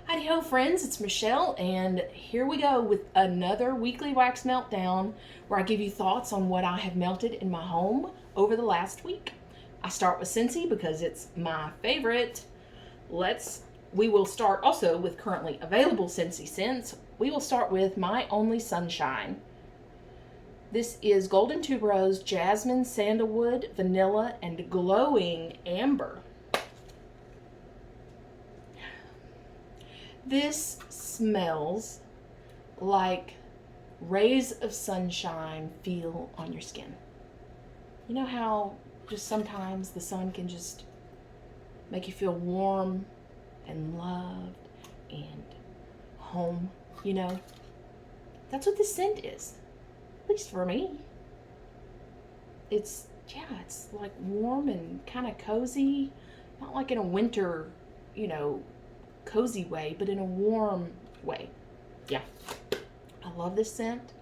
Howdy ho friends, it's Michelle and here we go with another weekly wax meltdown where I give you thoughts on what I have melted in my home over the last week. I start with Scentsy because it's my favorite. We will start also with currently available Scentsy scents. We will start with My Only Sunshine. This is golden tuberose, jasmine, sandalwood, vanilla, and glowing amber. This smells like rays of sunshine feel on your skin. You know how just sometimes the sun can just make you feel warm and loved and home, you know? That's what this scent is, at least for me. It's like warm and kind of cozy, not like in a winter, cozy way, but in a warm way. Yeah, I love this scent.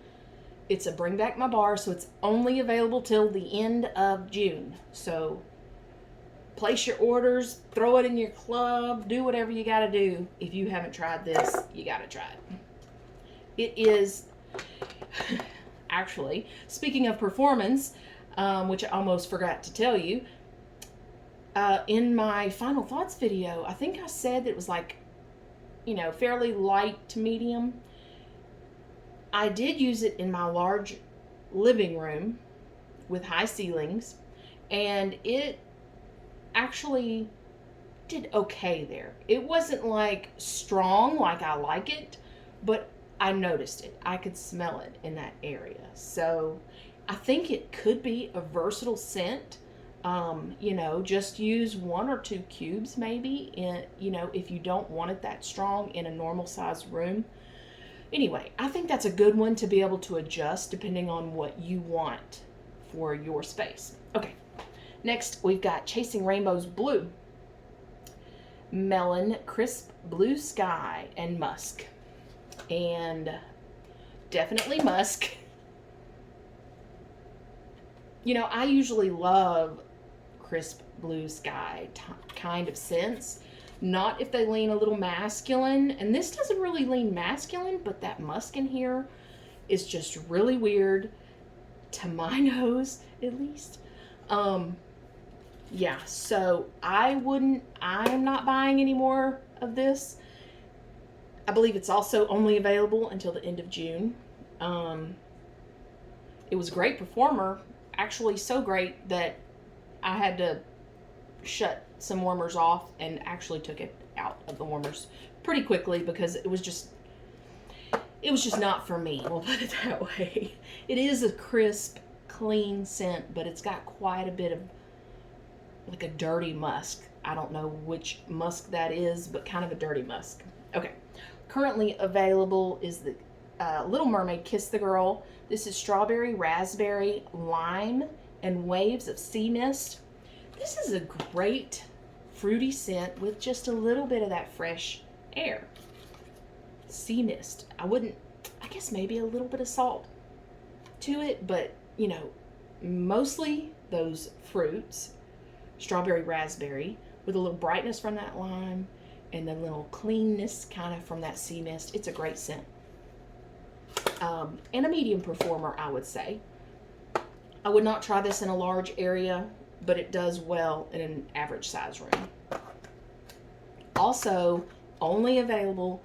It's a bring back my bar, so it's only available till the end of June. So place your orders, throw it in your club, do whatever you got to do. If you haven't tried this, you got to try it. It is actually, speaking of performance, which I almost forgot to tell you, in my final thoughts video, I think I said that it was like, fairly light to medium. I did use it in my large living room with high ceilings, and it actually did okay there. It wasn't like strong like I like it, but I noticed it. I could smell it in that area. So I think it could be a versatile scent. Just use 1 or 2 cubes maybe if you don't want it that strong in a normal size room. Anyway, I think that's a good one to be able to adjust depending on what you want for your space. Okay, next we've got Chasing Rainbows Blue, Melon, Crisp Blue Sky, and Musk. And definitely musk. I usually love crisp blue sky kind of scents. Not if they lean a little masculine. And this doesn't really lean masculine, but that musk in here is just really weird to my nose, at least. Yeah, so I'm not buying any more of this. I believe it's also only available until the end of June. It was a great performer. Actually so great that I had to shut some warmers off and actually took it out of the warmers pretty quickly because it was just not for me. We'll put it that way. It is a crisp, clean scent, but it's got quite a bit of like a dirty musk. I don't know which musk that is, but kind of a dirty musk. Okay. Currently available is the Little Mermaid Kiss the Girl. This is strawberry, raspberry, lime, and waves of sea mist. This is a great fruity scent with just a little bit of that fresh air. Sea mist. I guess maybe a little bit of salt to it, but mostly those fruits, strawberry, raspberry, with a little brightness from that lime and a little cleanness kind of from that sea mist. It's a great scent. And a medium performer, I would say. I would not try this in a large area, but it does well in an average size room. Also, only available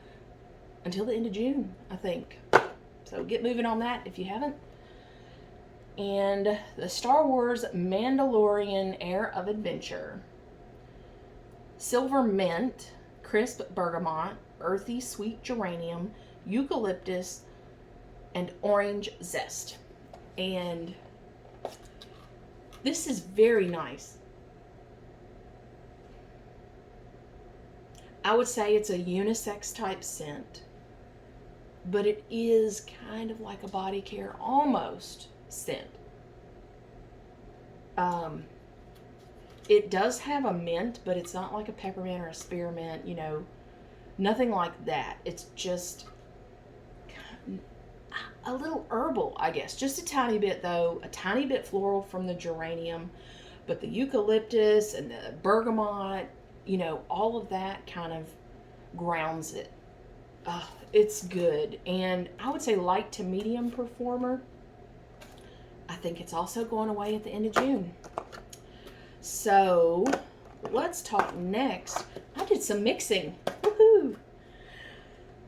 until the end of June, I think. So get moving on that if you haven't. And the Star Wars Mandalorian Air of Adventure. Silver mint, crisp bergamot, earthy sweet geranium, eucalyptus, and orange zest. And this is very nice. I would say it's a unisex type scent, but it is kind of like a body care almost scent. It does have a mint, but it's not like a peppermint or a spearmint, nothing like that. It's just a little herbal, I guess. Just a tiny bit, though. A tiny bit floral from the geranium. But the eucalyptus and the bergamot, all of that kind of grounds it. It's good. And I would say light to medium performer. I think it's also going away at the end of June. So let's talk next. I did some mixing. Woohoo!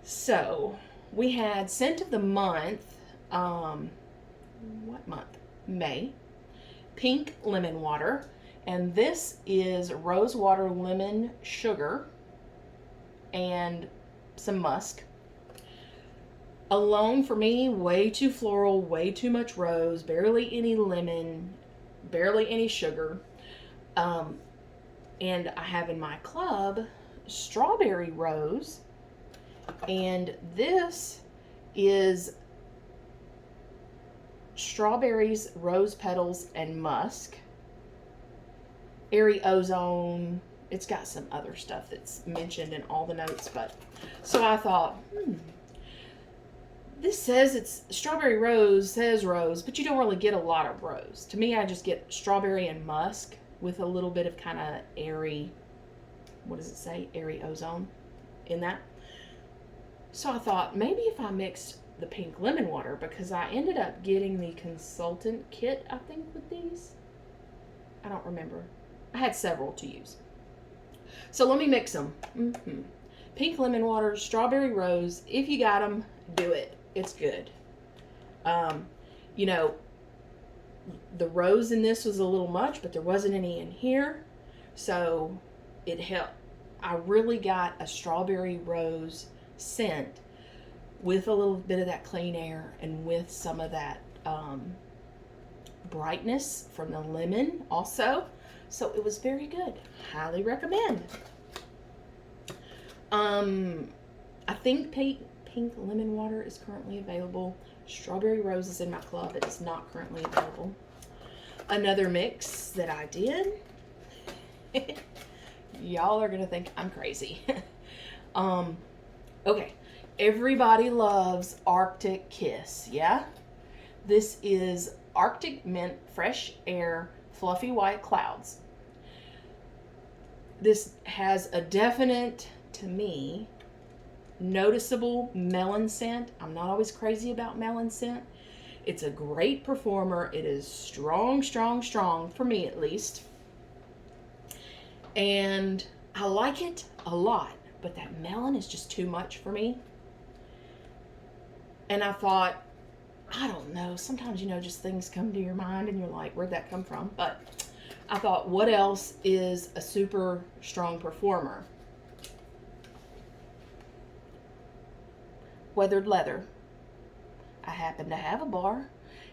So we had scent of the month. What month? May. Pink lemon water. And this is rose water, lemon, sugar, and some musk. Alone for me, way too floral, way too much rose, barely any lemon, barely any sugar. And I have in my club strawberry rose, and this is strawberries, rose petals, and musk. Airy ozone. It's got some other stuff that's mentioned in all the notes, but so I thought, this says it's strawberry rose, says rose, but you don't really get a lot of rose. To me, I just get strawberry and musk with a little bit of kind of airy, what does it say? Airy ozone in that. So I thought maybe if I mixed the pink lemon water, because I ended up getting the consultant kit, I think, with these. I don't remember. I had several to use. So let me mix them. Pink lemon water, strawberry rose. If you got them, do it. It's good. You know, the rose in this was a little much, but there wasn't any in here. So it helped. I really got a strawberry rose scent with a little bit of that clean air and with some of that brightness from the lemon also. So it was very good. Highly recommend. I think pink lemon water is currently available. Strawberry rose is in my club. It is not currently available. Another mix that I did. Y'all are going to think I'm crazy. Okay. Everybody loves Arctic Kiss, yeah? This is Arctic Mint Fresh Air Fluffy White Clouds. This has a definite, to me, noticeable melon scent. I'm not always crazy about melon scent. It's a great performer. It is strong, strong, strong, for me at least. And I like it a lot, but that melon is just too much for me. And I thought, I don't know, sometimes, you know, just things come to your mind and you're like, where'd that come from? But I thought, what else is a super strong performer? Weathered leather. I happen to have a bar.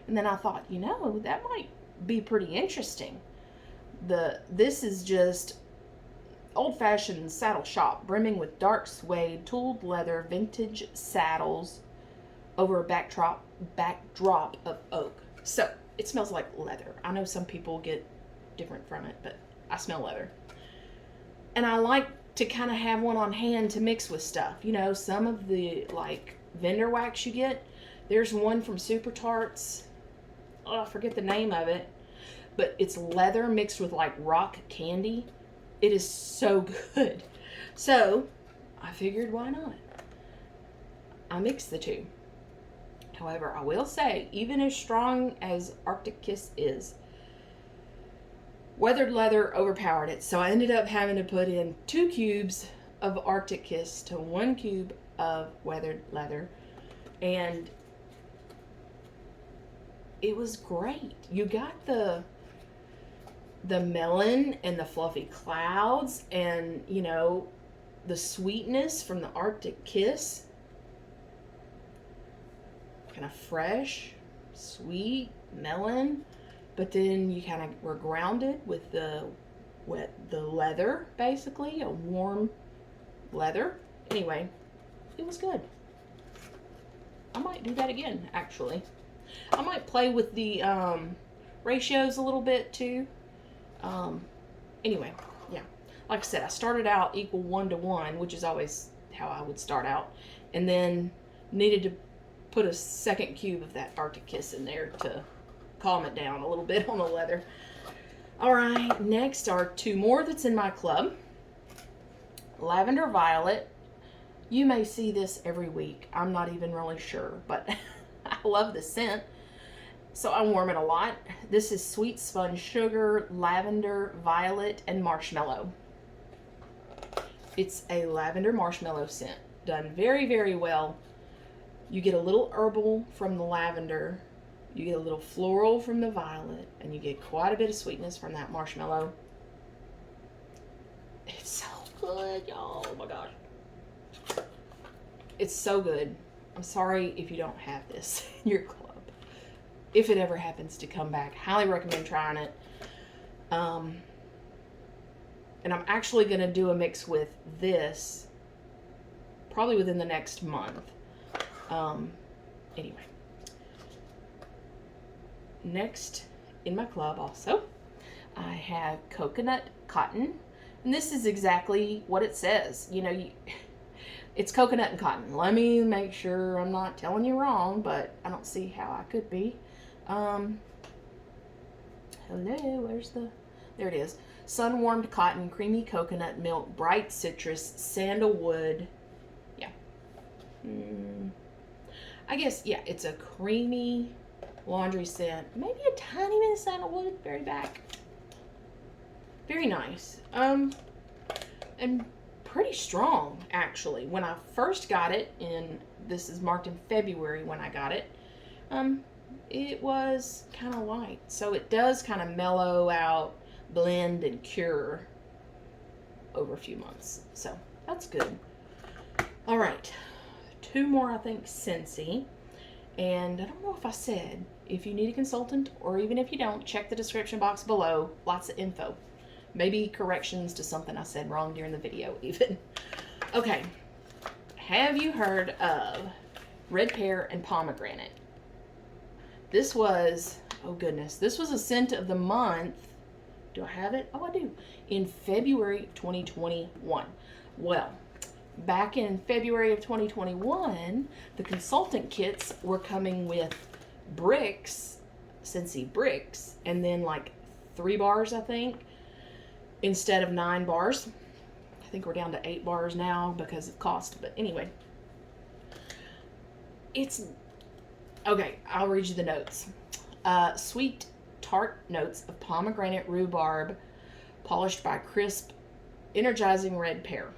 And then I thought, you know, that might be pretty interesting. This is just old-fashioned saddle shop, brimming with dark suede, tooled leather, vintage saddles over a backdrop of oak. So it smells like leather. I know some people get different from it, but I smell leather. And I like to kind of have one on hand to mix with stuff. You know, some of the like vendor wax you get, there's one from Super Tarts. Oh, I forget the name of it, but it's leather mixed with like rock candy. It is so good. So I figured, why not? I mixed the two. However, I will say, even as strong as Arctic Kiss is, weathered leather overpowered it. So I ended up having to put in 2 cubes of Arctic Kiss to 1 cube of weathered leather. And it was great. You got the melon and the fluffy clouds and, you know, the sweetness from the Arctic Kiss. Kind of fresh, sweet melon, but then you kind of were grounded with the leather, basically a warm leather. Anyway, it was good. I might do that again, actually. I might play with the ratios a little bit too. Anyway, yeah, like I said, I started out equal 1 to 1, which is always how I would start out, and then needed to put a 2nd cube of that Arctic Kiss in there to calm it down a little bit on the leather. All right, next are 2 more that's in my club. Lavender Violet. You may see this every week. I'm not even really sure, but I love the scent. So I warm it a lot. This is sweet sponge sugar, lavender, violet, and marshmallow. It's a lavender marshmallow scent. Done very, very well. You get a little herbal from the lavender. You get a little floral from the violet. And you get quite a bit of sweetness from that marshmallow. It's so good, y'all. Oh my gosh. It's so good. I'm sorry if you don't have this in your club. If it ever happens to come back, highly recommend trying it. And I'm actually going to do a mix with this probably within the next month. Anyway. Next in my club also, I have coconut cotton. And this is exactly what it says. You know, it's coconut and cotton. Let me make sure I'm not telling you wrong, but I don't see how I could be. Hello, where's there it is. Sun-warmed cotton, creamy coconut milk, bright citrus, sandalwood. Yeah. I guess, yeah, it's a creamy laundry scent. Maybe a tiny bit of sandalwood, very back. Very nice. And pretty strong, actually. When I first got it, this is marked in February when I got it, it was kind of light. So it does kind of mellow out, blend, and cure over a few months. So that's good. All right. 2 more, I think, Scentsy. And I don't know if I said, if you need a consultant or even if you don't, check the description box below. Lots of info. Maybe corrections to something I said wrong during the video even. Okay. Have you heard of red pear and pomegranate? This was, oh goodness, this was a scent of the month. Do I have it? Oh, I do. In February 2021. Well, back in February of 2021, the consultant kits were coming with bricks, Scentsy bricks, and then like 3 bars, I think, instead of 9 bars. I think we're down to 8 bars now because of cost, but anyway. It's, okay, I'll read you the notes. Sweet tart notes of pomegranate, rhubarb, polished by crisp, energizing red pear.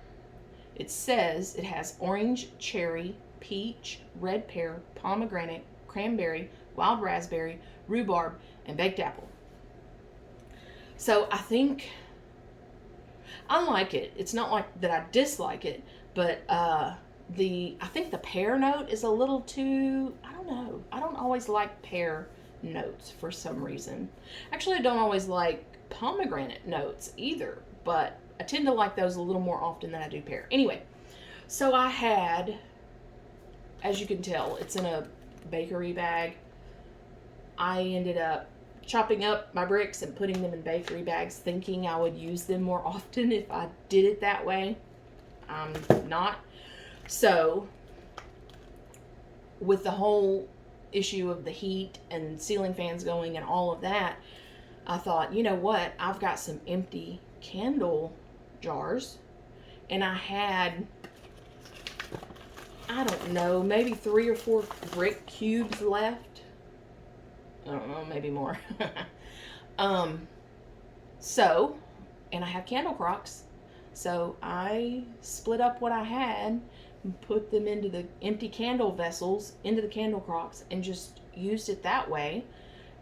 It says it has orange, cherry, peach, red pear, pomegranate, cranberry, wild raspberry, rhubarb, and baked apple. So I think I like it. It's not like that I dislike it, but I think the pear note is a little too, I don't know. I don't always like pear notes for some reason. Actually, I don't always like pomegranate notes either, but I tend to like those a little more often than I do pear. Anyway, so I had, as you can tell, it's in a bakery bag. I ended up chopping up my bricks and putting them in bakery bags, thinking I would use them more often if I did it that way. I'm not. So, with the whole issue of the heat and ceiling fans going and all of that, I thought, you know what? I've got some empty candle jars, and I had, I don't know, maybe 3 or 4 brick cubes left. I don't know, maybe more. So, and I have candle crocks, so I split up what I had and put them into the empty candle vessels, into the candle crocks, and just used it that way.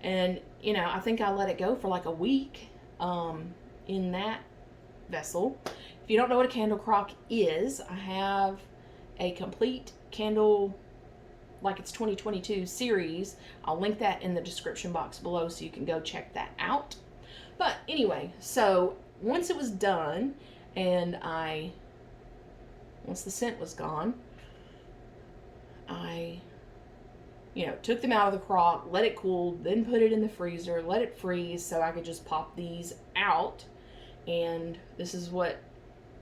And, you know, I think I let it go for like a week in that vessel. If you don't know what a candle crock is, I have a complete candle, like it's 2022 series. I'll link that in the description box below so you can go check that out. But anyway, so once it was done and once the scent was gone, I, you know, took them out of the crock, let it cool, then put it in the freezer, let it freeze so I could just pop these out. And this is what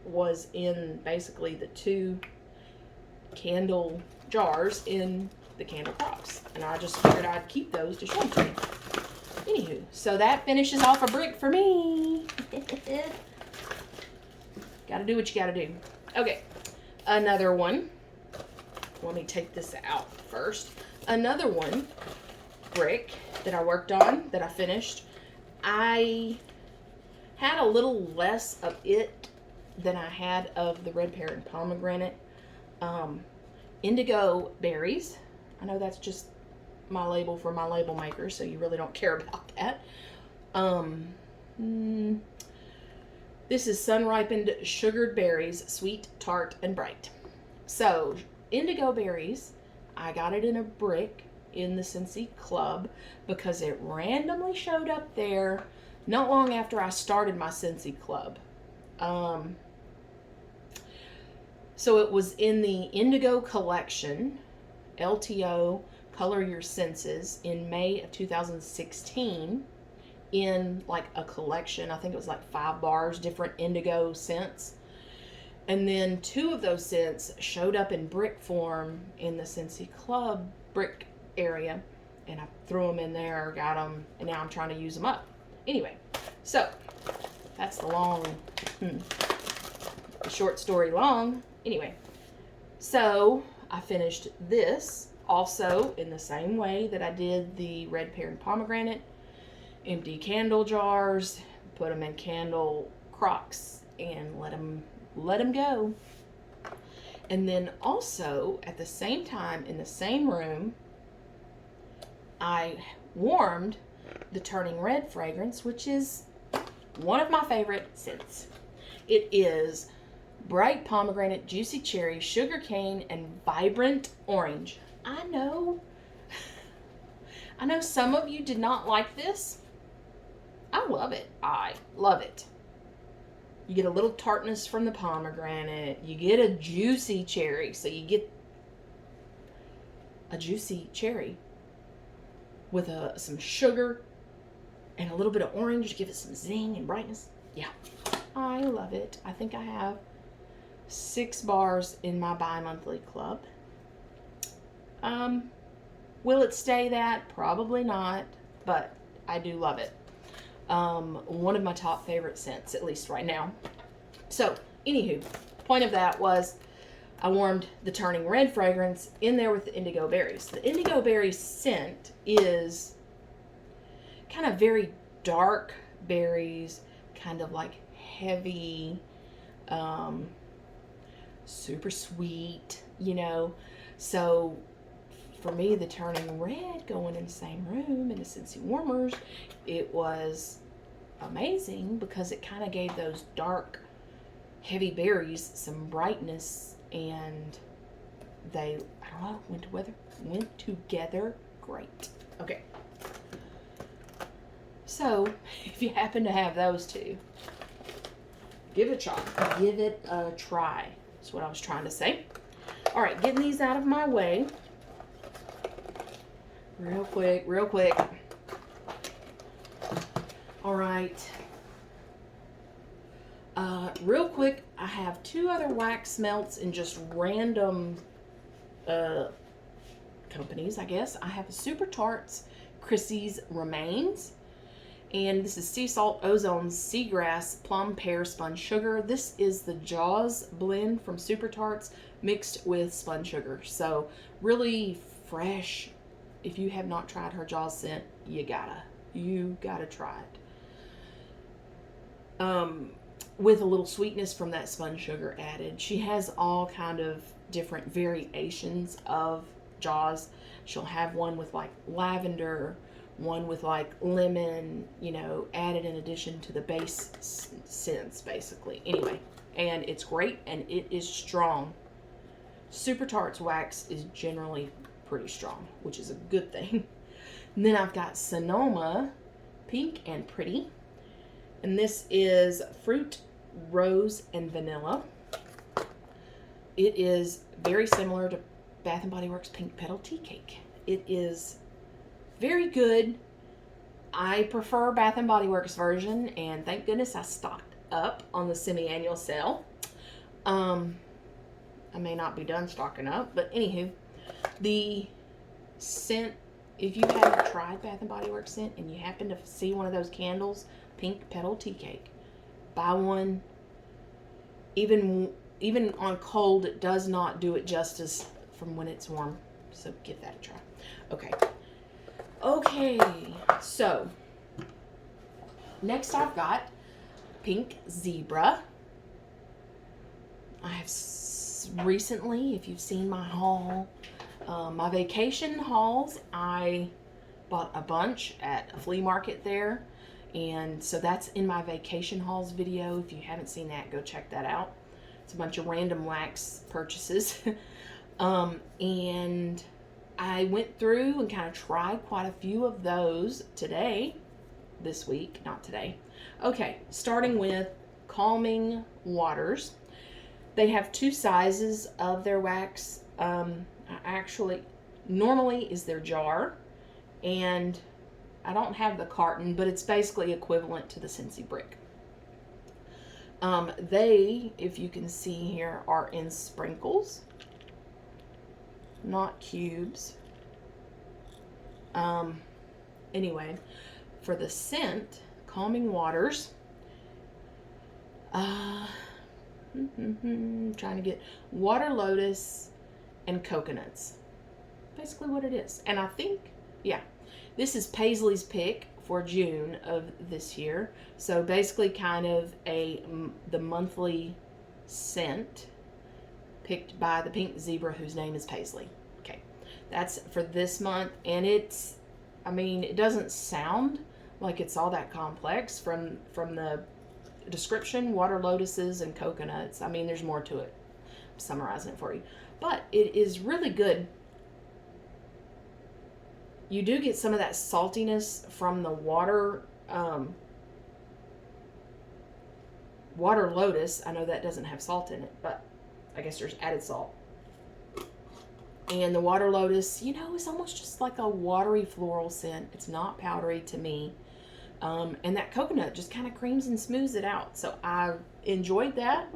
was in basically the 2 candle jars in the candle crocks. And I just figured I'd keep those to show them to you. Anywho, so that finishes off a brick for me. Gotta do what you gotta do. Okay. Another one. Let me take this out first. Another one, brick, that I worked on, that I finished. I had a little less of it than I had of the red pear and pomegranate. Indigo berries. I know that's just my label for my label maker, so you really don't care about that. This is sun-ripened sugared berries, sweet, tart, and bright. So, indigo berries, I got it in a brick in the Scentsy Club because it randomly showed up there not long after I started my Scentsy Club. So it was in the Indigo Collection, LTO, Color Your Senses, in May of 2016, in like a collection. I think it was like 5 bars, different indigo scents. And then 2 of those scents showed up in brick form in the Scentsy Club brick area. And I threw them in there, got them, and now I'm trying to use them up. Anyway, so that's the short story long. Anyway, so I finished this also in the same way that I did the red pear and pomegranate. Empty candle jars, put them in candle crocks, and let them go. And then also at the same time in the same room, I warmed the Turning Red fragrance, which is one of my favorite scents. It is bright pomegranate, juicy cherry, sugar cane, and vibrant orange. I know some of you did not like this. I love it. I love it. You get a little tartness from the pomegranate. You get a juicy cherry. So you get a juicy cherry with some sugar and a little bit of orange to give it some zing and brightness. Yeah, I love it. I think I have 6 bars in my bi-monthly club. Will it stay that? Probably not, but I do love it. One of my top favorite scents, at least right now. So, anywho, point of that was I warmed the Turning Red fragrance in there with the indigo berries. The indigo berry scent is kind of very dark berries, kind of like heavy, super sweet, you know. So for me, the Turning Red going in the same room in the Scentsy warmers, it was amazing because it kind of gave those dark, heavy berries some brightness, and they, I don't know, went together great. Okay. So, if you happen to have those 2, give it a try. Give it a try. That's what I was trying to say. All right, getting these out of my way. Real quick. All right. Real quick, I have 2 other wax melts in just random companies, I guess. I have a Super Tarts Chrissy's Remains. And this is Sea Salt, Ozone, Seagrass, Plum, Pear, Spun Sugar. This is the Jaws blend from Super Tarts mixed with spun sugar. So really fresh. If you have not tried her Jaws scent, you gotta try it. With a little sweetness from that spun sugar added. She has all kind of different variations of Jaws. She'll have one with like lavender, one with like lemon, you know, added in addition to the base scents, basically. Anyway, and it's great and it is strong. Super Tarts wax is generally pretty strong, which is a good thing. And then I've got Sonoma Pink and Pretty. And this is Fruit, Rose, and Vanilla. It is very similar to Bath & Body Works Pink Petal Tea Cake. It is very good. I prefer Bath & Body Works version, and thank goodness I stocked up on the semi-annual sale. I may not be done stocking up, but anywho, the scent, if you haven't tried Bath & Body Works scent and you happen to see one of those candles, Pink Petal Tea Cake, buy one. Even even on cold, it does not do it justice from when it's warm. So give that a try. Okay. Okay, so next I've got Pink Zebra. I have recently, if you've seen my haul, my vacation hauls, I bought a bunch at a flea market there. And so that's in my vacation hauls video. If you haven't seen that, go check that out. It's a bunch of random wax purchases. And I went through and kind of tried quite a few of those this week, not today. Okay, starting with Calming Waters. They have 2 sizes of their wax. Actually, normally is their jar, and I don't have the carton, but it's basically equivalent to the Scentsy brick. They, if you can see here, are in sprinkles, not cubes. Anyway, for the scent, Calming Waters, trying to get water lotus and coconuts. Basically what it is. And I think, yeah, this is Paisley's pick for June of this year. So basically kind of the monthly scent picked by the Pink Zebra, whose name is Paisley. Okay, that's for this month. And it's, I mean, it doesn't sound like it's all that complex from the description, water lotuses and coconuts. I mean, there's more to it. I'm summarizing it for you. But it is really good. You do get some of that saltiness from the water lotus. I know that doesn't have salt in it, but I guess there's added salt. And the water lotus, you know, is almost just like a watery floral scent. It's not powdery to me. And that coconut just kind of creams and smooths it out. So I enjoyed that.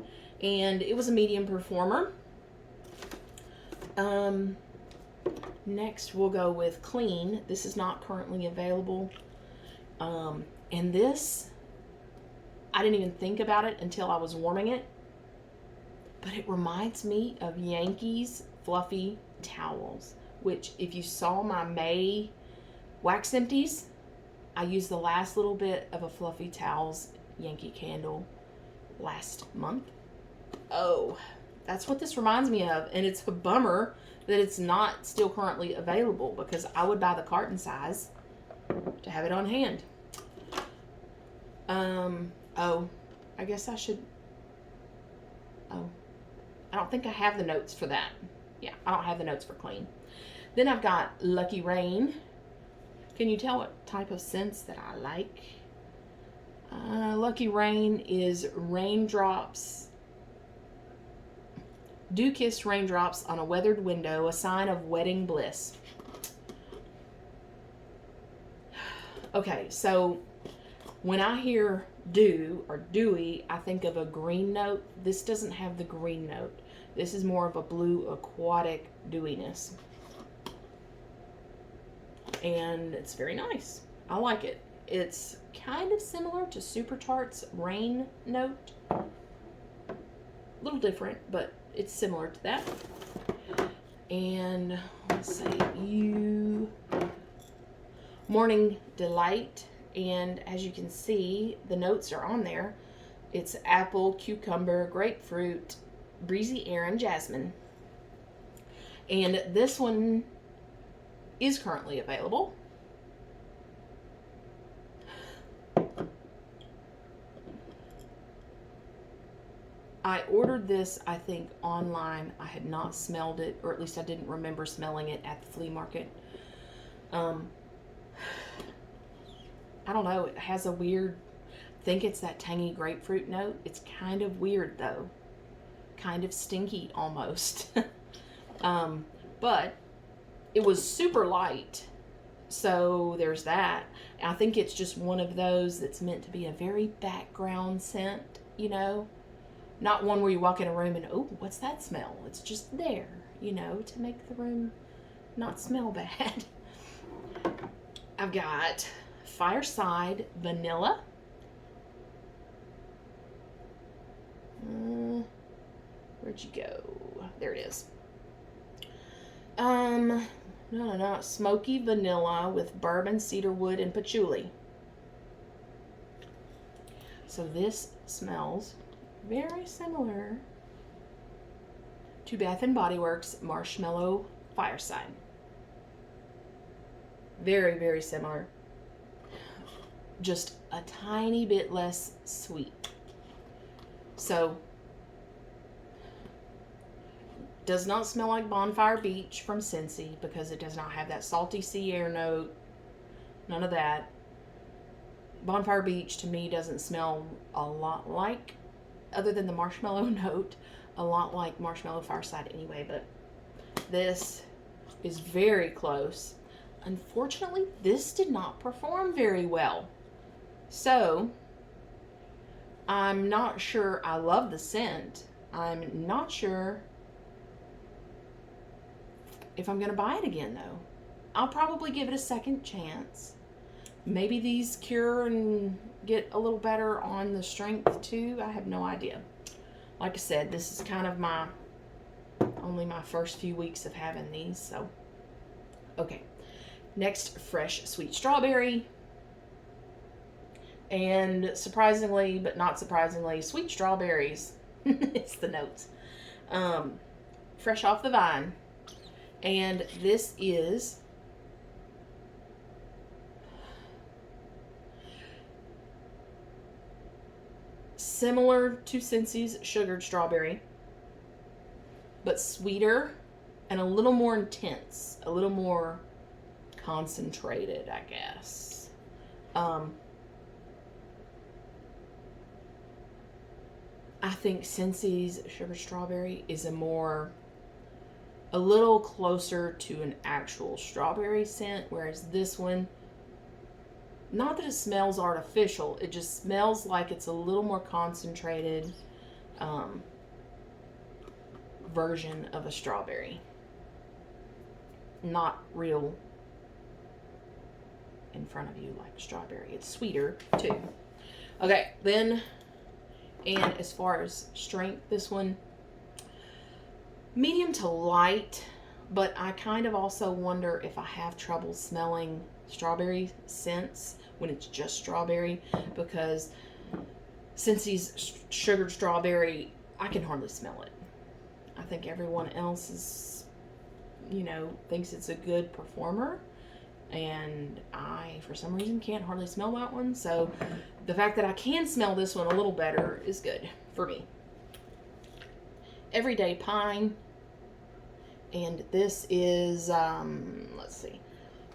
And it was a medium performer. Next we'll go with Clean. This is not currently available. And this, I didn't even think about it until I was warming it. But it reminds me of Yankees Fluffy Towels, which if you saw my May wax empties, I used the last little bit of a Fluffy Towels Yankee candle last month. Oh, that's what this reminds me of. And it's a bummer that it's not still currently available, because I would buy the carton size to have it on hand. Oh, I guess I should. Oh, I don't think I have the notes for that. Yeah, I don't have the notes for Clean. Then I've got Lucky Rain. Can you tell what type of scents that I like? Lucky Rain is raindrops. Dew-kissed raindrops on a weathered window, a sign of wedding bliss. Okay, so when I hear dew or dewy, I think of a green note. This doesn't have the green note. This is more of a blue aquatic dewiness. And it's very nice. I like it. It's kind of similar to Super Tarts Rain note. A little different, but it's similar to that. And let's see, Morning Delight. And as you can see, the notes are on there. It's apple, cucumber, grapefruit, breezy air, and jasmine. And this one is currently available. I ordered this, I think, online. I had not smelled it, or at least I didn't remember smelling it at the flea market. I don't know, it has a weird, I think it's that tangy grapefruit note. It's kind of weird though. Kind of stinky almost. But it was super light. So there's that. I think it's just one of those that's meant to be a very background scent, you know? Not one where you walk in a room and, oh, what's that smell? It's just there, you know, to make the room not smell bad. I've got Fireside Vanilla. Where'd you go? There it is. No. Smoky vanilla with bourbon, cedarwood, and patchouli. So this smells very similar to Bath & Body Works Marshmallow Fireside. Very, very similar. Just a tiny bit less sweet. So, does not smell like Bonfire Beach from Scentsy because it does not have that salty sea air note. None of that. Bonfire Beach to me doesn't smell a lot like, other than the marshmallow note, a lot like Marshmallow Fireside anyway, but this is very close. Unfortunately, this did not perform very well. So, I'm not sure I love the scent. I'm not sure if I'm going to buy it again, though. I'll probably give it a second chance. Maybe these cure and get a little better on the strength, too. I have no idea. Like I said, this is kind of only my first few weeks of having these, so. Okay. Next, fresh sweet strawberry. And surprisingly, but not surprisingly, sweet strawberries. It's the notes. Fresh off the vine. And this is similar to Scentsy's sugared strawberry, but sweeter and a little more intense, a little more concentrated, I guess. I think Scentsy's sugar strawberry is a little closer to an actual strawberry scent, whereas this one, not that it smells artificial, it just smells like it's a little more concentrated version of a strawberry. Not real in front of you like strawberry. It's sweeter too. Okay, then, and as far as strength, this one, medium to light, but I kind of also wonder if I have trouble smelling strawberry scents when it's just strawberry, because Scentsy's sugared strawberry, I can hardly smell it. I think everyone else is, thinks it's a good performer, and I, for some reason, can't hardly smell that one, so the fact that I can smell this one a little better is good for me. Everyday Pine, and this is, let's see,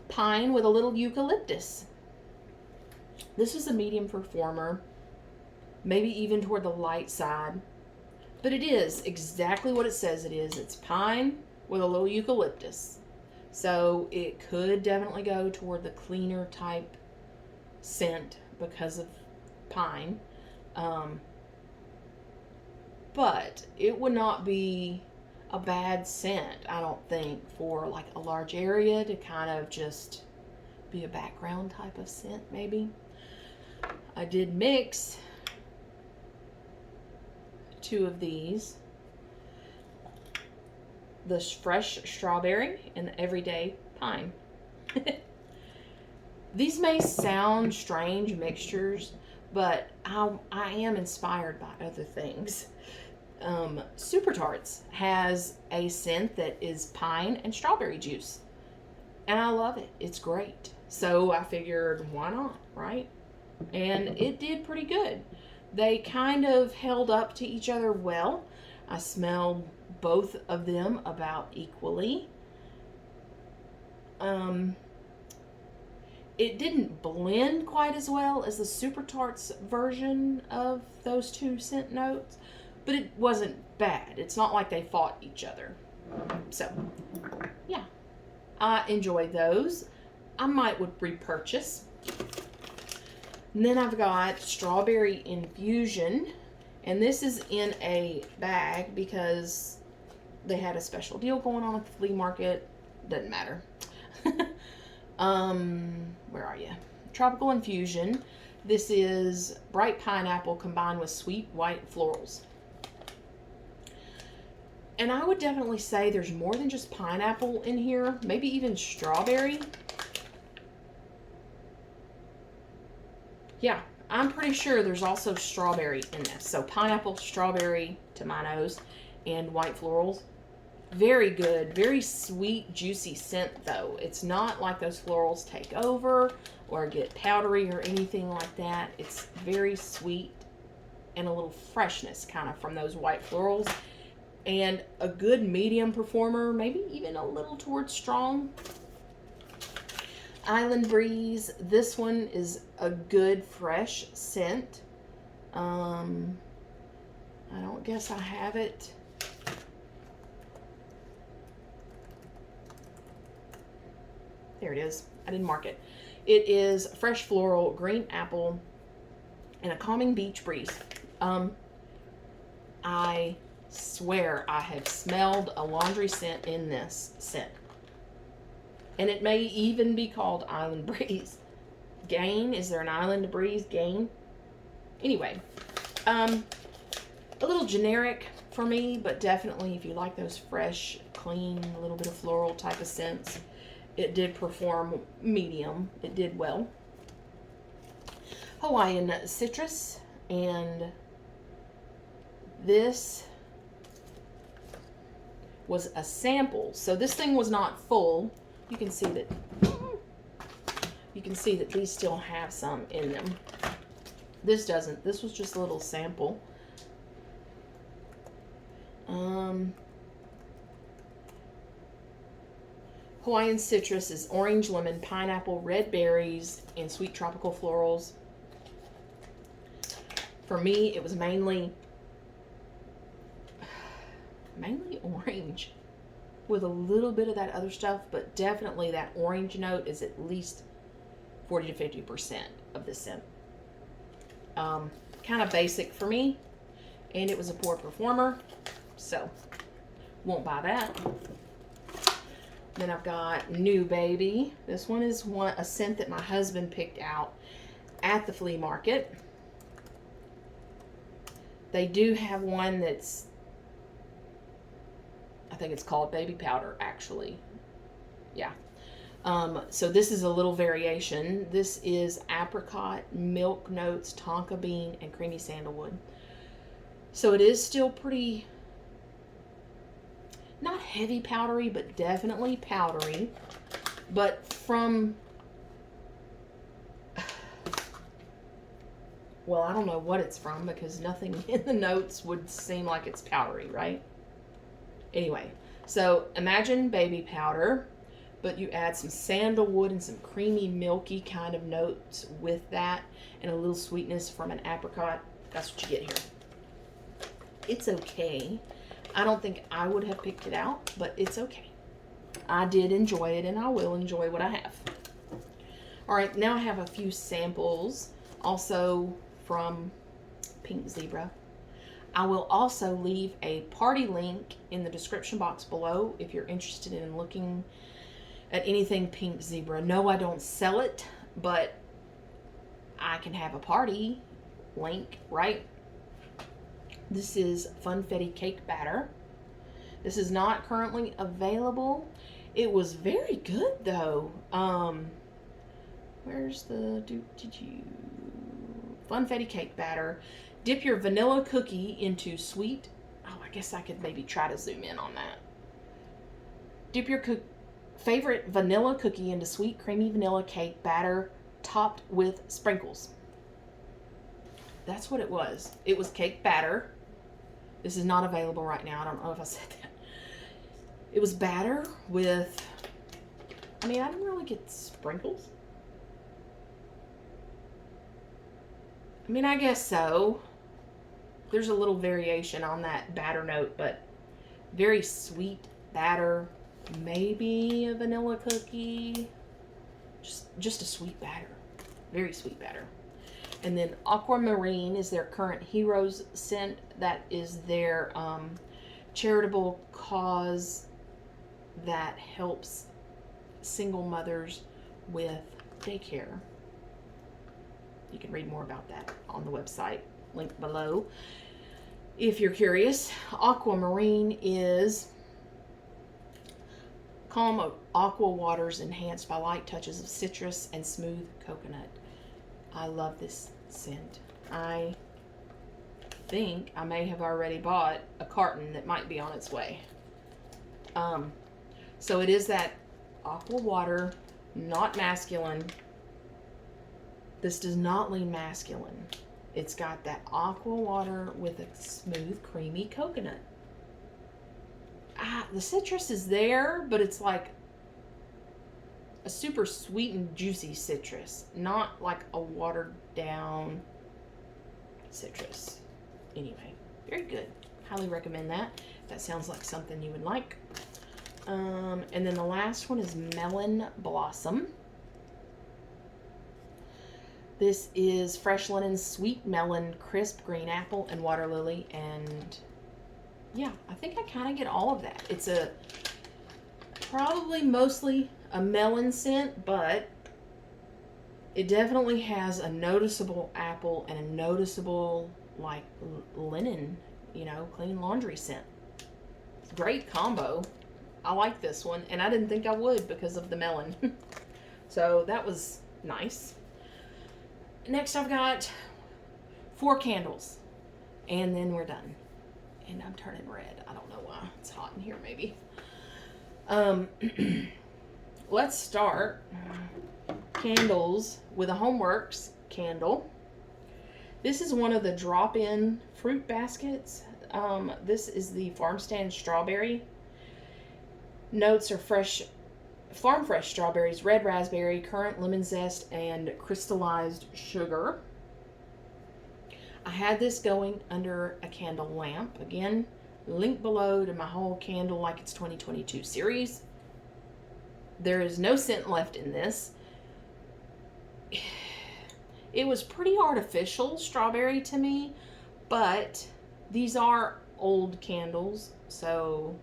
pine with a little eucalyptus. This is a medium performer, maybe even toward the light side, but it is exactly what it says it is. It's pine with a little eucalyptus. So it could definitely go toward the cleaner type scent because of pine. But it would not be a bad scent, I don't think, for like a large area to kind of just be a background type of scent, maybe. I did mix 2 of these. The fresh strawberry and the everyday pine. These may sound strange mixtures, but I am inspired by other things. Super Tarts has a scent that is pine and strawberry juice, and I love it. It's great. So I figured, why not, right? And it did pretty good. They kind of held up to each other well. I smelled both of them about equally. It didn't blend quite as well as the Super Tarts version of those 2 scent notes, but it wasn't bad. It's not like they fought each other. So, yeah. I enjoy those. I would repurchase. And then I've got Strawberry Infusion. And this is in a bag because they had a special deal going on at the flea market. Doesn't matter. Where are you? Tropical Infusion. This is bright pineapple combined with sweet white florals. And I would definitely say there's more than just pineapple in here. Maybe even strawberry. Yeah, I'm pretty sure there's also strawberry in this. So pineapple, strawberry to my nose, and white florals. Very good, very sweet, juicy scent though. It's not like those florals take over or get powdery or anything like that. It's very sweet and a little freshness kind of from those white florals. And a good medium performer, maybe even a little towards strong. Island Breeze. This one is a good fresh scent. I don't guess I have it. There it is. I didn't mark it. It is fresh floral, green apple, and a calming beach breeze. I swear I have smelled a laundry scent in this scent. And it may even be called Island Breeze. Gain, is there an Island Breeze Gain? Anyway, a little generic for me, but definitely if you like those fresh, clean, a little bit of floral type of scents, it did perform medium. It did well. Hawaiian Citrus, and this was a sample. So this thing was not full. You can see that these still have some in them. This doesn't. This was just a little sample. Hawaiian Citrus is orange, lemon, pineapple, red berries, and sweet tropical florals. For me, it was mainly orange with a little bit of that other stuff, but definitely that orange note is at least 40 to 50% of the scent. Kind of basic for me, and it was a poor performer, so won't buy that. Then I've got New Baby. This one is a scent that my husband picked out at the flea market. They do have one that's, I think it's called Baby Powder, actually. Yeah. So this is a little variation. This is apricot, milk notes, tonka bean, and creamy sandalwood. So it is still pretty, not heavy powdery, but definitely powdery. But from, well, I don't know what it's from because nothing in the notes would seem like it's powdery, right? Anyway, so imagine baby powder, but you add some sandalwood and some creamy, milky kind of notes with that, and a little sweetness from an apricot. That's what you get here. It's okay. I don't think I would have picked it out, but it's okay. I did enjoy it, and I will enjoy what I have. All right, now I have a few samples, also from Pink Zebra. I will also leave a party link in the description box below if you're interested in looking at anything Pink Zebra. No, I don't sell it, but I can have a party link, right? This is Funfetti Cake Batter. This is not currently available. It was very good though. Where's the Funfetti Cake Batter. Dip your vanilla cookie into sweet. Oh, I guess I could maybe try to zoom in on that. Dip your favorite vanilla cookie into sweet creamy vanilla cake batter topped with sprinkles. That's what it was. It was cake batter. This is not available right now. I don't know if I said that. It was batter with, I mean, I didn't really get sprinkles. I mean, I guess so. There's a little variation on that batter note, but very sweet batter. Maybe a vanilla cookie. Just a sweet batter. Very sweet batter. And then Aquamarine is their current Heroes scent. That is their charitable cause that helps single mothers with daycare. You can read more about that on the website, link below. If you're curious, aquamarine is calm aqua waters enhanced by light touches of citrus and smooth coconut. I love this scent. I think I may have already bought a carton that might be on its way. So it is that aqua water, not masculine. This does not lean masculine. It's got that aqua water with a smooth, creamy coconut. The citrus is there, but it's like a super sweet and juicy citrus, not like a watered down citrus. Anyway, very good. Highly recommend that. That sounds like something you would like. And then the last one is Melon Blossom. This is fresh linen, sweet melon, crisp green apple, and water lily. And yeah, I think I kind of get all of that. It's probably mostly a melon scent, but it definitely has a noticeable apple and a noticeable like linen, clean laundry scent. It's a great combo. I like this one, and I didn't think I would because of the melon. So that was nice. Next I've got 4 candles, and then we're done. And I'm turning red. I don't know why. It's hot in here maybe. Let's start candles with a Homeworks candle. This is one of the drop-in fruit baskets. This is the Farm Stand Strawberry. Notes are farm fresh strawberries, red raspberry, currant lemon zest, and crystallized sugar. I had this going under a candle lamp. Again, link below to my whole Candle Like It's 2022 series. There is no scent left in this. It was pretty artificial strawberry to me, but these are old candles, so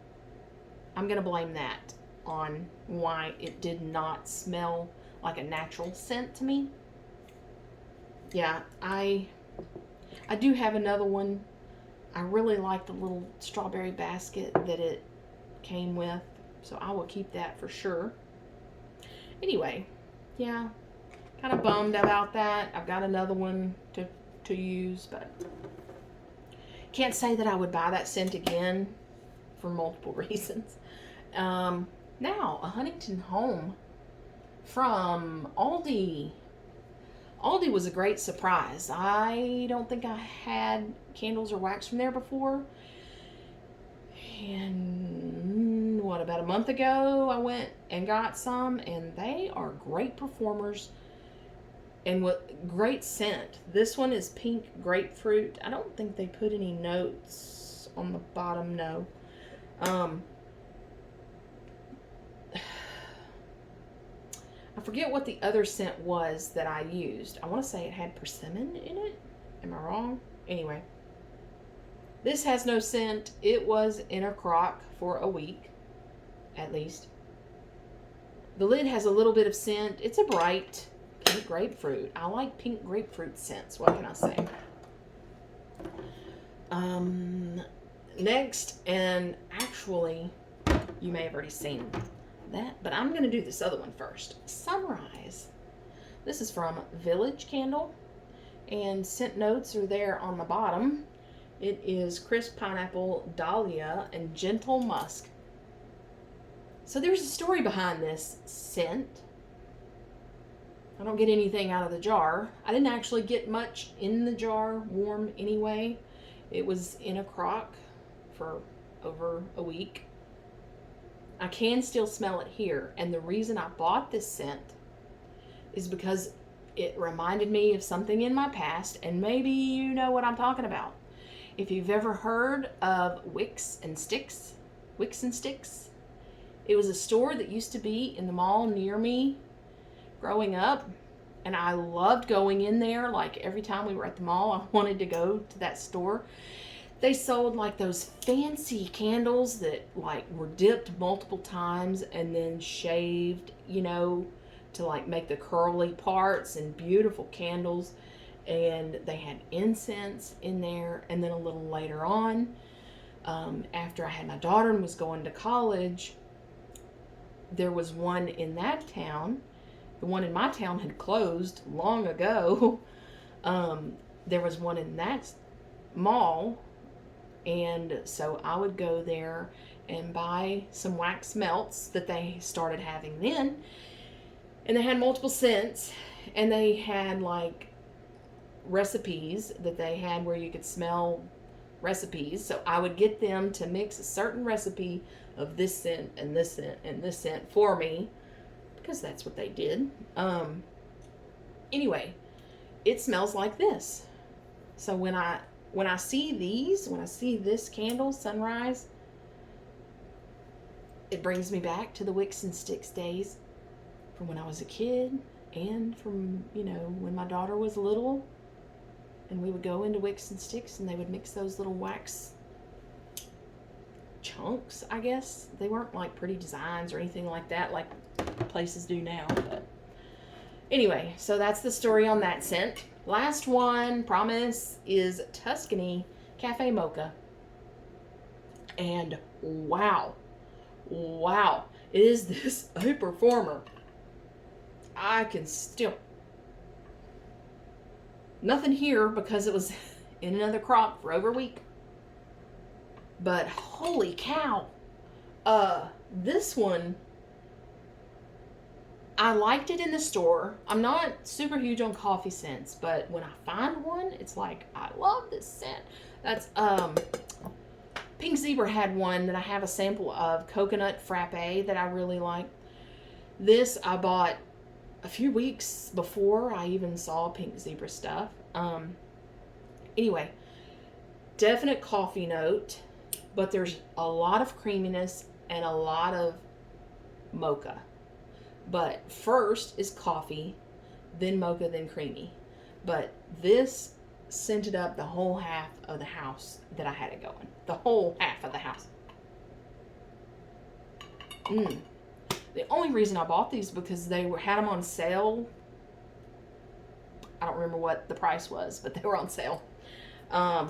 I'm going to blame that on why it did not smell like a natural scent to me. Yeah, I do have another one. I really like the little strawberry basket that it came with, so I will keep that for sure. Anyway, yeah, kind of bummed about that. I've got another one to use, but can't say that I would buy that scent again for multiple reasons. Now, a Huntington Home from Aldi. Aldi was a great surprise. I don't think I had candles or wax from there before. And about a month ago, I went and got some, and they are great performers and with great scent. This one is pink grapefruit. I don't think they put any notes on the bottom, no. I forget what the other scent was that I used. I want to say it had persimmon in it. Am I wrong? Anyway. This has no scent. It was in a crock for a week, at least. The lid has a little bit of scent. It's a bright pink grapefruit. I like pink grapefruit scents. What can I say? Next, and actually, you may have already seen that, but I'm going to do this other one first. Sunrise. This is from Village Candle, and scent notes are there on the bottom. It is crisp pineapple, dahlia, and gentle musk. So there's a story behind this scent. I don't get anything out of the jar. I didn't actually get much in the jar warm anyway. It was in a crock for over a week. I can still smell it here, and the reason I bought this scent is because it reminded me of something in my past, and maybe you know what I'm talking about. If you've ever heard of Wicks and Sticks, it was a store that used to be in the mall near me growing up, and I loved going in there. Like every time we were at the mall, I wanted to go to that store. They sold like those fancy candles that like were dipped multiple times and then shaved, to like make the curly parts, and beautiful candles. and they had incense in there. And then a little later on, after I had my daughter and was going to college, there was one in that town. The one in my town had closed long ago. There was one in that mall, and so I would go there and buy some wax melts that they started having then. And they had multiple scents, and they had like recipes that they had where you could smell recipes. So I would get them to mix a certain recipe of this scent and this scent and this scent for me, because that's what they did. Anyway, it smells like this. So when I see these, when I see this candle, Sunrise, it brings me back to the Wicks and Sticks days from when I was a kid, and from, you know, when my daughter was little, and we would go into Wicks and Sticks and they would mix those little wax chunks, I guess. They weren't like pretty designs or anything like that like places do now, but anyway, so that's the story on that scent. Last one, promise, is Tuscany Cafe Mocha. And wow, is this a performer. I can still, nothing here because it was in another crop for over a week, but holy cow, this one, I liked it in the store. I'm not super huge on coffee scents, but when I find one, it's like, I love this scent. That's, Pink Zebra had one that I have a sample of, coconut frappe, that I really like. This I bought a few weeks before I even saw Pink Zebra stuff. Anyway, definite coffee note, but there's a lot of creaminess and a lot of mocha. But first is coffee, then mocha, then creamy. But this scented up the whole half of the house that I had it going. The whole half of the house. The only reason I bought these because they had them on sale. I don't remember what the price was, but they were on sale. Yeah,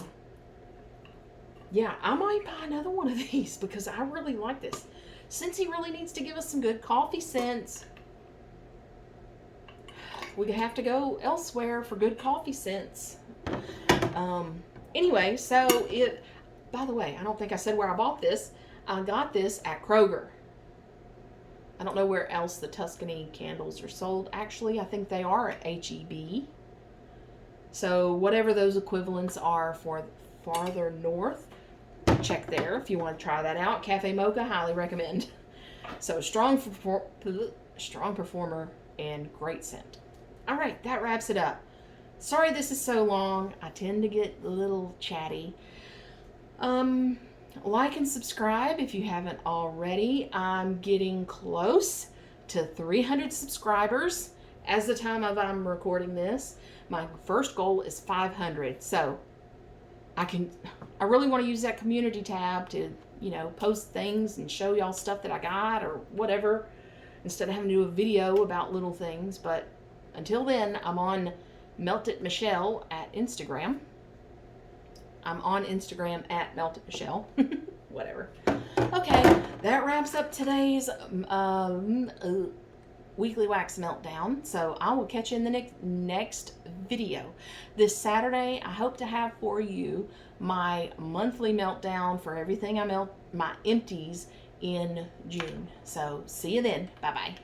I might buy another one of these because I really like this. Scentsy really needs to give us some good coffee scents. We have to go elsewhere for good coffee scents. Anyway, so by the way, I don't think I said where I bought this. I got this at Kroger. I don't know where else the Tuscany candles are sold. Actually, I think they are at H-E-B. So whatever those equivalents are for farther north, check there if you want to try that out. Cafe Mocha, highly recommend. So strong performer and great scent. All right, that wraps it up. Sorry this is so long. I tend to get a little chatty. Like and subscribe if you haven't already. I'm getting close to 300 subscribers as the time of I'm recording this. My first goal is 500. So I really want to use that community tab to, you know, post things and show y'all stuff that I got or whatever, instead of having to do a video about little things. But until then, I'm on Melted Michelle at Instagram. I'm on Instagram at Melted Michelle. Whatever. Okay, that wraps up today's weekly wax meltdown. So I will catch you in the next video. This Saturday, I hope to have for you my monthly meltdown for everything I melt, my empties in June. So see you then. Bye-bye.